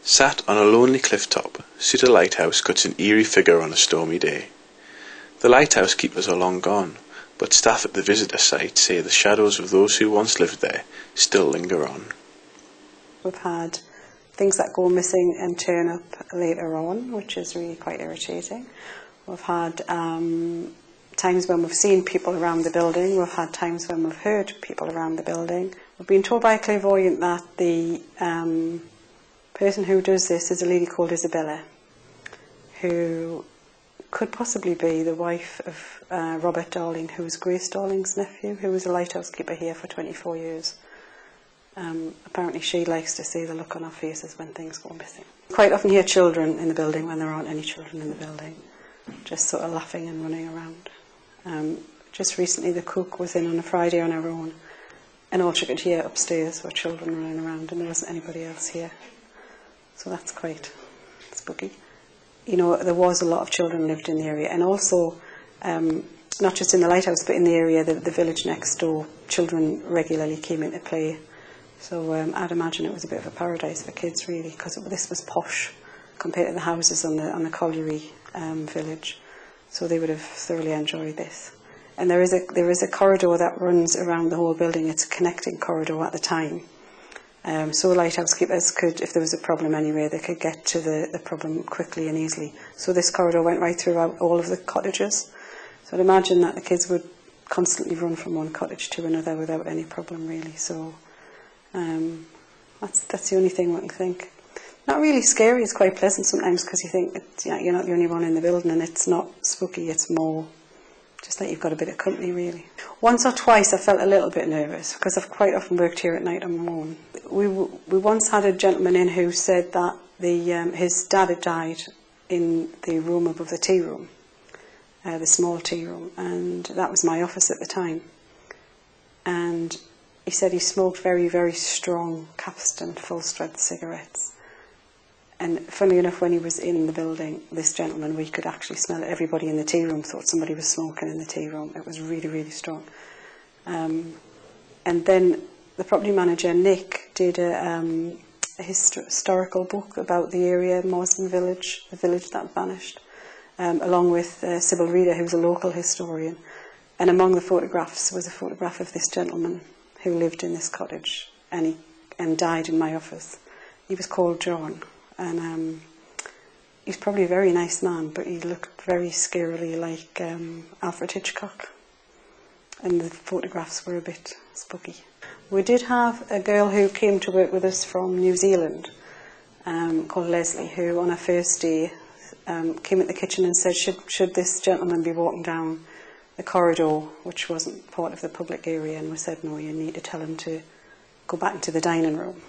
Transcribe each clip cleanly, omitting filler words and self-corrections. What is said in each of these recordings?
Sat on a lonely cliff top, Souter Lighthouse cuts an eerie figure on a stormy day. The lighthouse keepers are long gone, but staff at the visitor site say the shadows of those who once lived there still linger on. We've had things that go missing and turn up later on, which is really quite irritating. We've had times when we've seen people around the building. We've had times when we've heard people around the building. We've been told by a clairvoyant that the person who does this is a lady called Isabella, who could possibly be the wife of Robert Darling, who was Grace Darling's nephew, who was a lighthouse keeper here for 24 years. Apparently she likes to see the look on our faces when things go missing. Quite often hear children in the building when there aren't any children in the building, just sort of laughing and running around. Just recently the cook was in on a Friday on her own, and all she could hear upstairs were children running around, and there wasn't anybody else here. So that's quite spooky. You know, there was a lot of children lived in the area, and also not just in the lighthouse but in the area, the village next door, children regularly came into play. So I'd imagine it was a bit of a paradise for kids really, because this was posh compared to the houses on the colliery village. So they would have thoroughly enjoyed this. And there is a corridor that runs around the whole building. It's a connecting corridor at the time. So lighthouse keepers could, if there was a problem anywhere, they could get to the problem quickly and easily. So this corridor went right throughout all of the cottages. So I'd imagine that the kids would constantly run from one cottage to another without any problem really. So that's the only thing one can think. Not really scary, it's quite pleasant sometimes, because you think you're not the only one in the building, and it's not spooky, it's more just like you've got a bit of company really. Once or twice I felt a little bit nervous, because I've quite often worked here at night on my own. We once had a gentleman in who said that his dad had died in the room above the tea room, the small tea room, and that was my office at the time. And he said he smoked very, very strong Capstan full-strength cigarettes. And funnily enough, when he was in the building, this gentleman, we could actually smell it. Everybody in the tea room thought somebody was smoking in the tea room. It was really, really strong. And then the property manager, Nick, did a historical book about the area, Morsden Village, the village that vanished, along with Sybil Reader, who's a local historian. And among the photographs was a photograph of this gentleman who lived in this cottage and died in my office. He was called John. And he's probably a very nice man, but he looked very scarily like Alfred Hitchcock. And the photographs were a bit spooky. We did have a girl who came to work with us from New Zealand, called Leslie, who on her first day came at the kitchen and said, should this gentleman be walking down the corridor, which wasn't part of the public area? And we said, no, you need to tell him to go back into the dining room.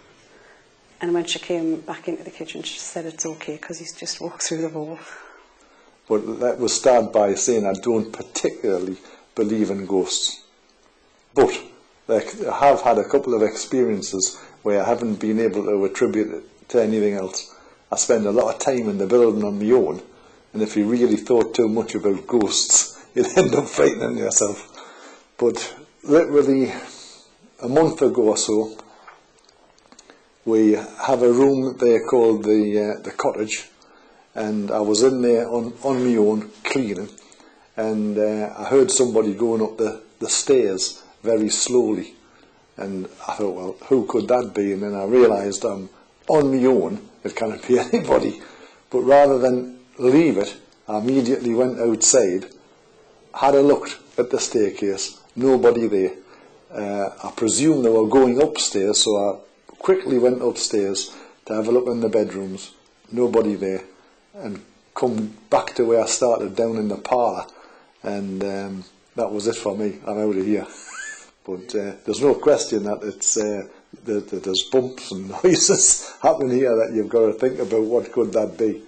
And when she came back into the kitchen, she said it's okay because he's just walked through the wall. But let us start by saying I don't particularly believe in ghosts. But I have had a couple of experiences where I haven't been able to attribute it to anything else. I spend a lot of time in the building on my own, and if you really thought too much about ghosts, you'd end up frightening yourself. But literally a month ago or so, we have a room there called the cottage, and I was in there on my own cleaning, and I heard somebody going up the stairs very slowly, and I thought, well, who could that be? And then I realised I'm on my own, it can't be anybody. But rather than leave it, I immediately went outside, had a look at the staircase, nobody there. I presume they were going upstairs, so I quickly went upstairs to have a look in the bedrooms, nobody there, and come back to where I started, down in the parlour, and that was it for me. I'm out of here. But there's no question that it's that there's bumps and noises happening here that you've got to think about what could that be.